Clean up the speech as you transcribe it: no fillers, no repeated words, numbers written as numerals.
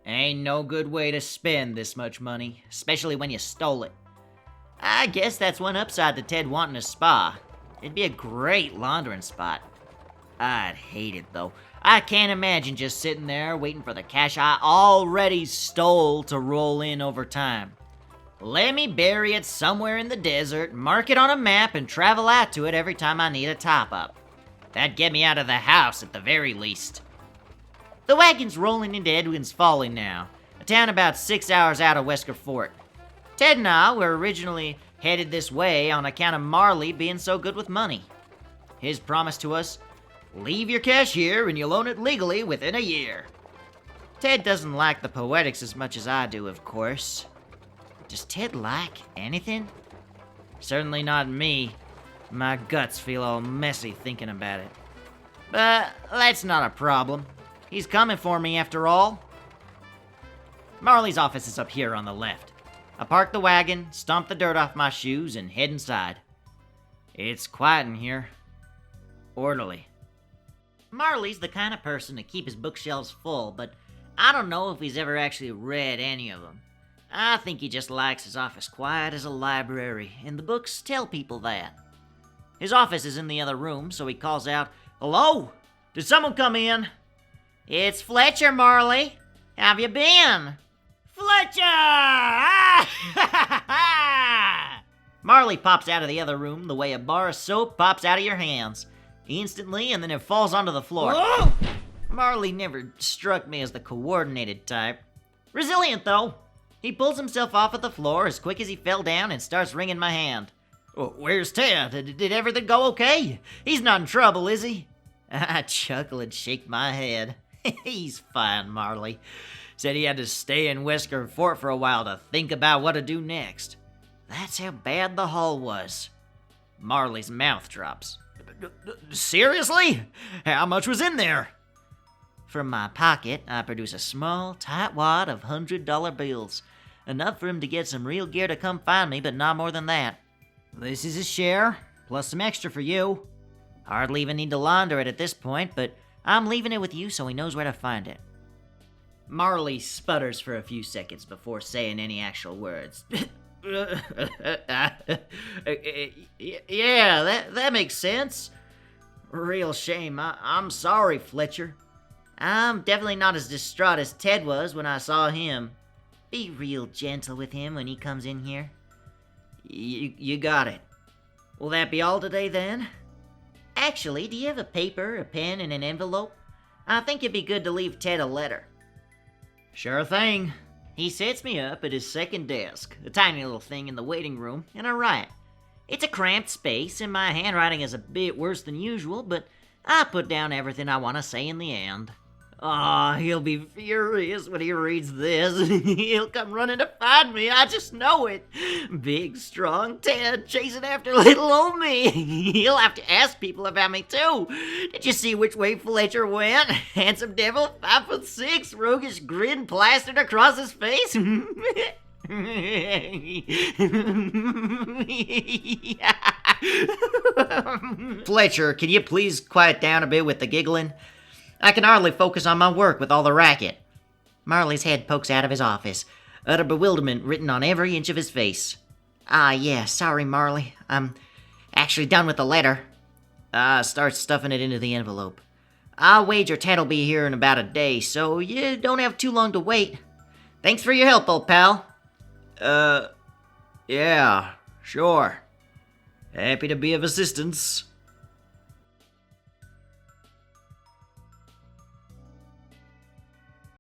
Ain't no good way to spend this much money, especially when you stole it. I guess that's one upside to Ted wanting a spa. It'd be a great laundering spot. I'd hate it, though. I can't imagine just sitting there waiting for the cash I already stole to roll in over time. Let me bury it somewhere in the desert, mark it on a map, and travel out to it every time I need a top-up. That'd get me out of the house at the very least. The wagon's rolling into Edwin's Folly now, a town about 6 hours out of Wesker Fort. Ted and I were originally headed this way on account of Marley being so good with money. His promise to us, leave your cash here and you'll own it legally within a year. Ted doesn't like the poetics as much as I do, of course. Does Ted like anything? Certainly not me. My guts feel all messy thinking about it. But that's not a problem. He's coming for me after all. Marley's office is up here on the left. I park the wagon, stomp the dirt off my shoes, and head inside. It's quiet in here. Orderly. Marley's the kind of person to keep his bookshelves full, but I don't know if he's ever actually read any of them. I think he just likes his office quiet as a library, and the books tell people that. His office is in the other room, so he calls out, "Hello? Did someone come in?" "It's Fletcher, Marley. How've you been?" "Fletcher!" Marley pops out of the other room the way a bar of soap pops out of your hands. Instantly, and then it falls onto the floor. Whoa! Marley never struck me as the coordinated type. Resilient, though. He pulls himself off of the floor as quick as he fell down and starts wringing my hand. "Where's Ted? Did everything go okay? He's not in trouble, is he?" I chuckle and shake my head. "He's fine, Marley. Said he had to stay in Wesker Fort for a while to think about what to do next. That's how bad the haul was." Marley's mouth drops. "Seriously? How much was in there?" From my pocket, I produce a small, tight wad of $100 bills. Enough for him to get some real gear to come find me, but not more than that. "This is his share, plus some extra for you. Hardly even need to launder it at this point, but I'm leaving it with you so he knows where to find it." Marley sputters for a few seconds before saying any actual words. Yeah, that makes sense. Real shame. I'm sorry, Fletcher. I'm definitely not as distraught as Ted was when I saw him. Be real gentle with him when he comes in here. You got it. Will that be all today, then? Actually, do you have a paper, a pen, and an envelope? I think it'd be good to leave Ted a letter. Sure thing. He sets me up at his second desk, a tiny little thing in the waiting room, and I write. It's a cramped space, and my handwriting is a bit worse than usual, but I put down everything I want to say in the end. Aw, he'll be furious when he reads this. He'll come running to find me, I just know it. Big, strong Ted chasing after little old me. He'll have to ask people about me, too. Did you see which way Fletcher went? Handsome devil, 5'6", roguish grin plastered across his face. Fletcher, can you please quiet down a bit with the giggling? I can hardly focus on my work with all the racket. Marley's head pokes out of his office, utter bewilderment written on every inch of his face. Yeah, sorry, Marley. I'm actually done with the letter. Start stuffing it into the envelope. I'll wager Ted'll be here in about a day, so you don't have too long to wait. Thanks for your help, old pal. Yeah, sure. Happy to be of assistance.